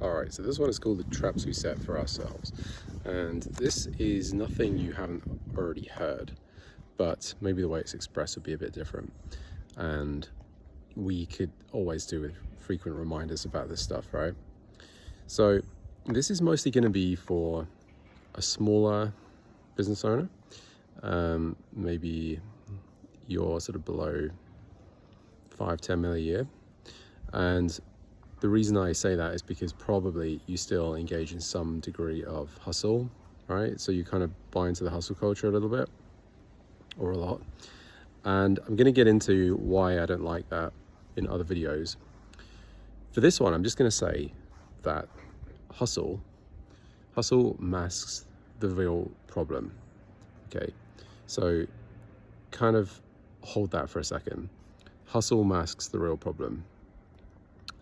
Alright, so this one is called the traps we set for ourselves. And this is nothing you haven't already heard, but maybe the way it's expressed would be a bit different. And we could always do with frequent reminders about this stuff, right? So this is mostly going to be for a smaller business owner. Maybe you're sort of below 5-10 mil a year. And the reason I say that is because probably you still engage in some degree of hustle, right? So you kind of buy into the hustle culture a little bit, or a lot. And I'm going to get into why I don't like that in other videos. For this one, I'm just going to say that hustle masks the real problem. Okay, so kind of hold that for a second. Hustle masks the real problem.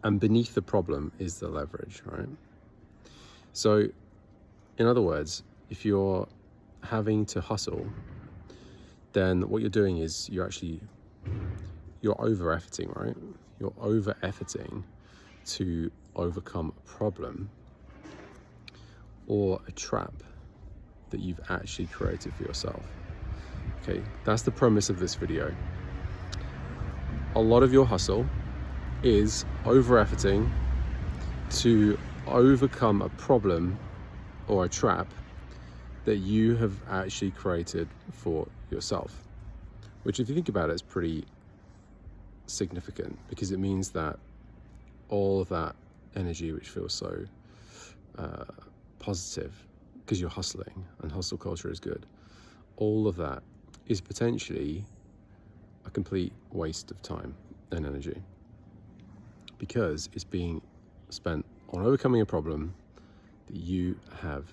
And beneath the problem is the leverage, right? So, in other words, if you're having to hustle, then what you're doing is you're over-efforting, right? You're over-efforting to overcome a problem or a trap that you've actually created for yourself. Okay, that's the premise of this video. A lot of your hustle is over-efforting to overcome a problem or a trap that you have actually created for yourself. Which, if you think about it, is pretty significant, because it means that all of that energy, which feels so positive because you're hustling and hustle culture is good, all of that is potentially a complete waste of time and energy, because it's being spent on overcoming a problem that you have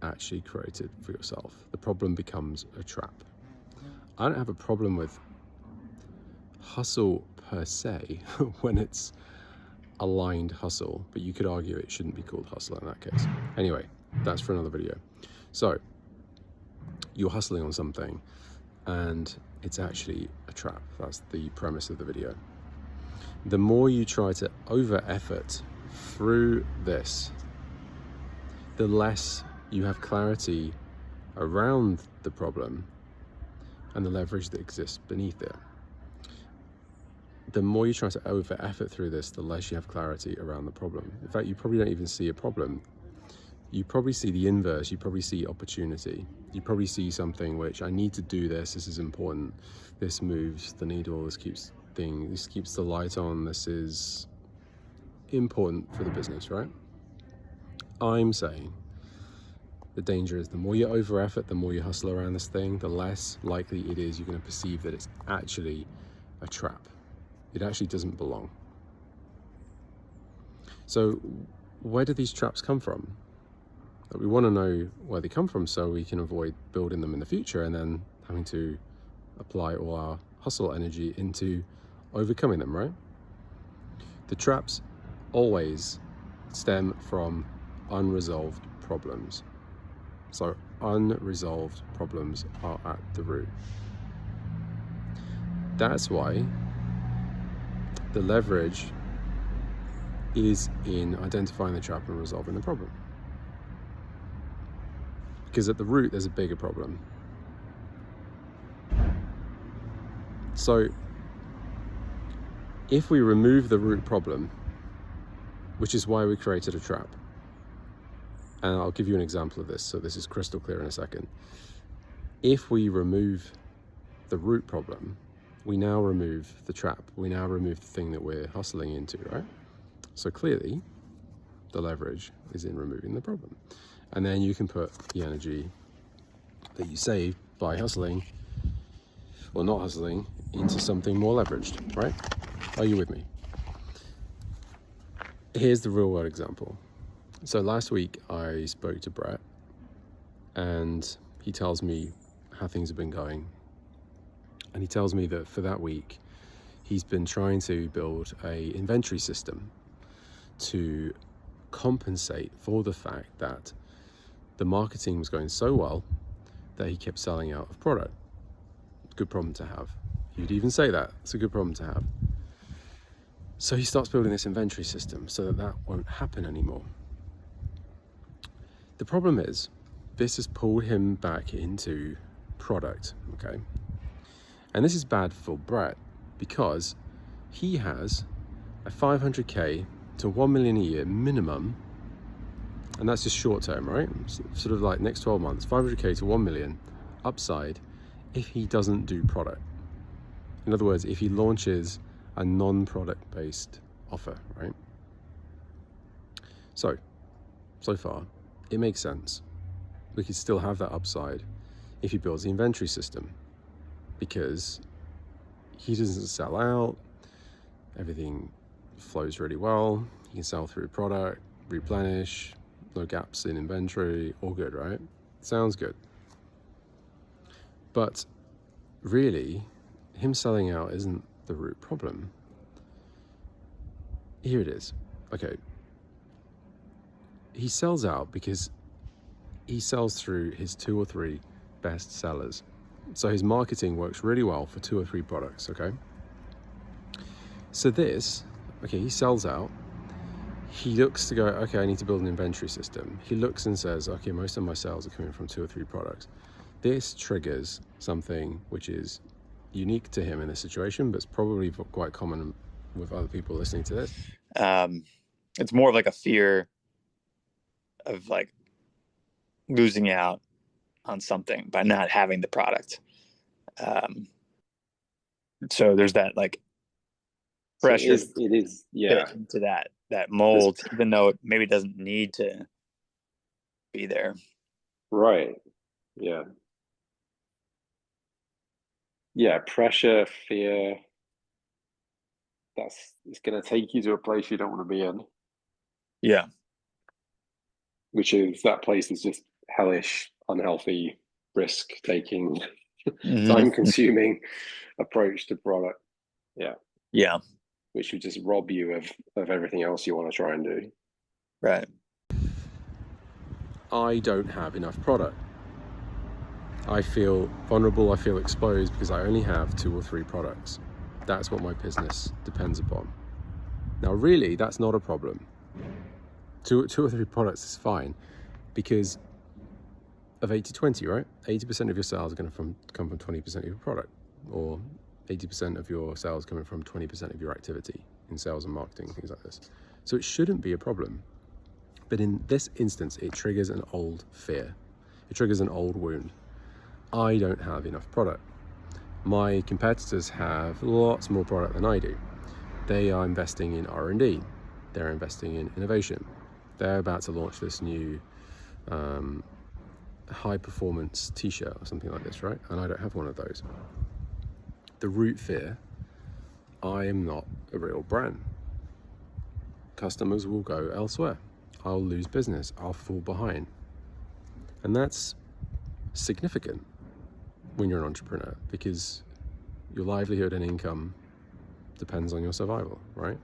actually created for yourself. The problem becomes a trap. I don't have a problem with hustle per se when it's aligned hustle, but you could argue it shouldn't be called hustle in that case. Anyway, that's for another video. So you're hustling on something and it's actually a trap. That's the premise of the video. The more you try to over-effort through this, the less you have clarity around the problem and the leverage that exists beneath it. The more you try to over-effort through this, the less you have clarity around the problem. In fact, you probably don't even see a problem. You probably see the inverse. You probably see opportunity. You probably see something which, I need to do this is important, this moves the needle, this keeps the light on, this is important for the business, right? I'm saying the danger is the more you over effort, the more you hustle around this thing, the less likely it is you're going to perceive that it's actually a trap. It actually doesn't belong. So where do these traps come from? We want to know where they come from so we can avoid building them in the future and then having to apply all our hustle energy into overcoming them, right? The traps always stem from unresolved problems. So unresolved problems are at the root. That's why the leverage is in identifying the trap and resolving the problem. Because at the root, there's a bigger problem. So if we remove the root problem, which is why we created a trap, and I'll give you an example of this, so this is crystal clear in a second. If we remove the root problem, we now remove the trap. We now remove the thing that we're hustling into, right? So clearly, the leverage is in removing the problem. And then you can put the energy that you save by hustling, or not hustling, into something more leveraged, right? Are you with me? Here's the real world example. So last week I spoke to Brett and he tells me how things have been going. And he tells me that for that week, he's been trying to build a inventory system to compensate for the fact that the marketing was going so well that he kept selling out of product. Good problem to have. You'd even say that. It's a good problem to have. So he starts building this inventory system so that that won't happen anymore. The problem is, this has pulled him back into product, okay? And this is bad for Brett because he has a 500K to 1 million a year minimum, and that's just short term, right? Sort of like next 12 months, 500K to 1 million upside if he doesn't do product. In other words, if he launches a non-product based offer, right? So far, it makes sense. We could still have that upside if he builds the inventory system, because he doesn't sell out, everything flows really well, he can sell through product, replenish, no gaps in inventory, all good, right? Sounds good. But really, him selling out isn't the root problem. Here it is. Okay. He sells out because he sells through his 2 or 3 best sellers. So his marketing works really well for 2 or 3 products, okay? So this, okay, he sells out. He looks to go, okay, I need to build an inventory system. He looks and says, okay, most of my sales are coming from 2 or 3 products. This triggers something which is unique to him in this situation, but it's probably quite common with other people listening to this. It's more of like a fear of like losing out on something by not having the product. So there's that like pressure it is yeah, into that mold, even though it maybe doesn't need to be there. right. Yeah, pressure, fear, it's going to take you to a place you don't want to be in. Yeah. Which is, that place is just hellish, unhealthy, risk-taking, time-consuming approach to product. Yeah. Which would just rob you of everything else you want to try and do. Right. I don't have enough product. I feel vulnerable, I feel exposed because I only have 2 or 3 products. That's what my business depends upon. Now, really, that's not a problem. 2 or 3 products is fine because of 80-20, right? 80% of your sales are going to come from 20% of your product, or 80% of your sales coming from 20% of your activity in sales and marketing, things like this. So it shouldn't be a problem. But in this instance, it triggers an old fear. It triggers an old wound. I don't have enough product. My competitors have lots more product than I do. They are investing in R&D. They're investing in innovation. They're about to launch this new high performance t-shirt or something like this, right? And I don't have one of those. The root fear, I am not a real brand. Customers will go elsewhere. I'll lose business. I'll fall behind. And that's significant when you're an entrepreneur, because your livelihood and income depends on your survival, right?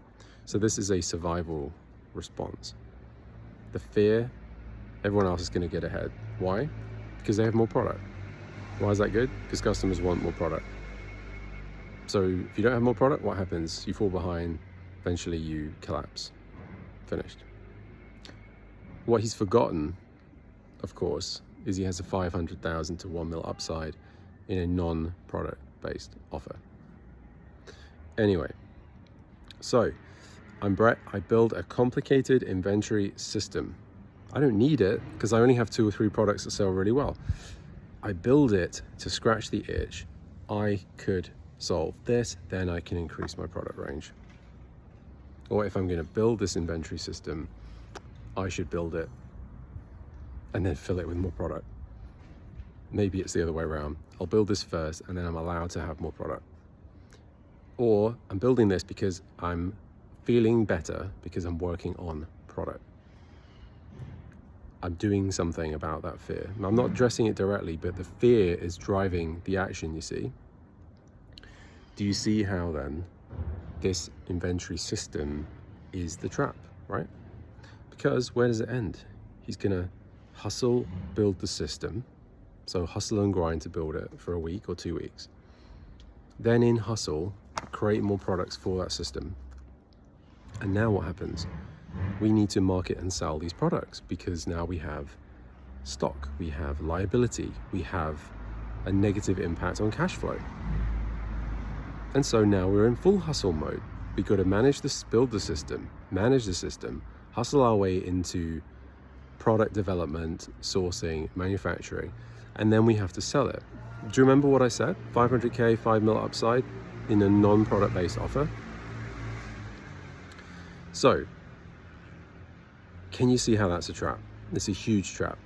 So this is a survival response. The fear, everyone else is going to get ahead. Why? Because they have more product. Why is that good? Because customers want more product. So if you don't have more product, what happens? You fall behind, eventually you collapse. Finished. What he's forgotten, of course, is he has a 500,000 to 1 mil upside in a non-product based offer. Anyway, so I'm Brett. I build a complicated inventory system. I don't need it because I only have 2 or 3 products that sell really well. I build it to scratch the itch. I could solve this, then I can increase my product range. Or if I'm going to build this inventory system, I should build it and then fill it with more product. Maybe it's the other way around. I'll build this first and then I'm allowed to have more product. Or I'm building this because I'm feeling better because I'm working on product. I'm doing something about that fear. I'm not addressing it directly, but the fear is driving the action, you see. Do you see how then this inventory system is the trap, right? Because where does it end? He's gonna hustle, build the system. So hustle and grind to build it for a week or 2 weeks. Then in hustle, create more products for that system. And now what happens? We need to market and sell these products because now we have stock, we have liability, we have a negative impact on cash flow. And so now we're in full hustle mode. We've got to manage this, build the system, manage the system, hustle our way into product development, sourcing, manufacturing, and then we have to sell it. Do you remember what I said? 500K, 5 mil upside in a non-product based offer. So, can you see how that's a trap? It's a huge trap.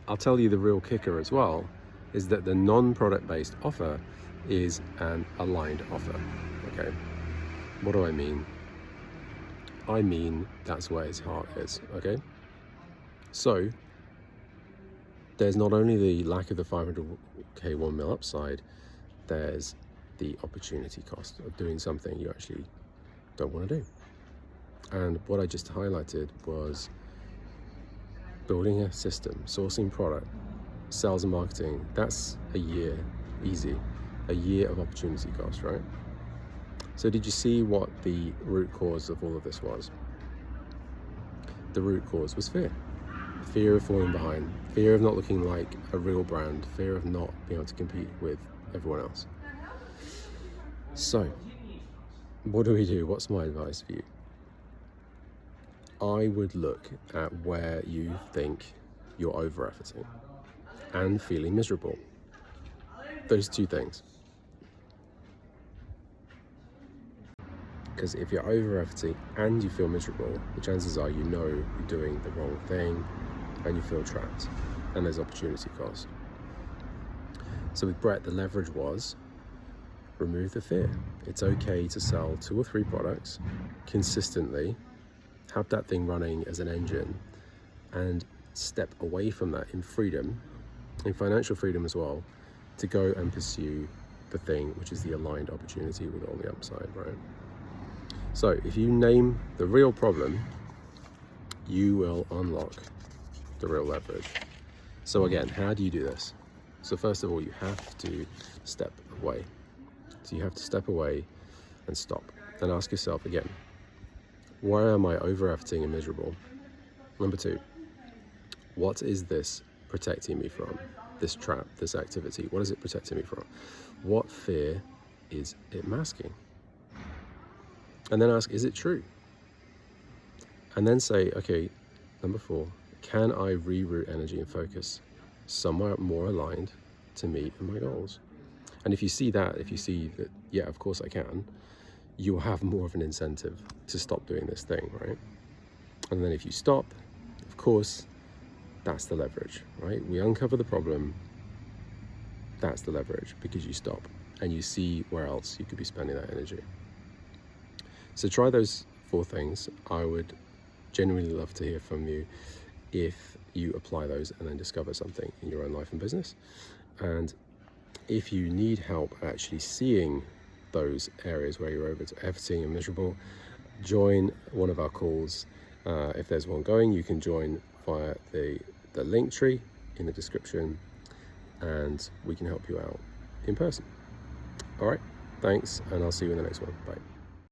I'll tell you the real kicker as well, is that the non-product based offer is an aligned offer, okay? What do I mean? I mean, that's where his heart is, okay? So, there's not only the lack of the 500K 1 mil upside, there's the opportunity cost of doing something you actually don't want to do. And what I just highlighted was building a system, sourcing product, sales and marketing. That's a year, easy. A year of opportunity cost, right? So did you see what the root cause of all of this was? The root cause was fear. Fear of falling behind, fear of not looking like a real brand, fear of not being able to compete with everyone else. So, what do we do? What's my advice for you? I would look at where you think you're over-efforting and feeling miserable. Those two things. Because if you're over-efforting and you feel miserable, the chances are you know you're doing the wrong thing and you feel trapped, and there's opportunity cost. So with Brett, the leverage was remove the fear. It's okay to sell 2 or 3 products consistently, have that thing running as an engine, and step away from that in freedom, in financial freedom as well, to go and pursue the thing which is the aligned opportunity with all the upside, right? So if you name the real problem, you will unlock the real leverage. So again, how do you do this? So first of all, you have to step away. So you have to step away and stop and ask yourself again, why am I over-efforting and miserable? Number 2, what is this protecting me from? This trap, this activity, what is it protecting me from? What fear is it masking? And then ask, is it true? And then say, okay, number 4, can I reroute energy and focus somewhere more aligned to me and my goals? And if you see that, yeah, of course I can, you'll have more of an incentive to stop doing this thing, right? And then if you stop, of course, that's the leverage, right? We uncover the problem, that's the leverage, because you stop and you see where else you could be spending that energy. So try those 4 things. I would genuinely love to hear from you if you apply those and then discover something in your own life and business. And if you need help actually seeing those areas where you're over-efforting and miserable, join one of our calls. If there's one going, you can join via the link tree in the description, and we can help you out in person. All right, thanks, and I'll see you in the next one. Bye.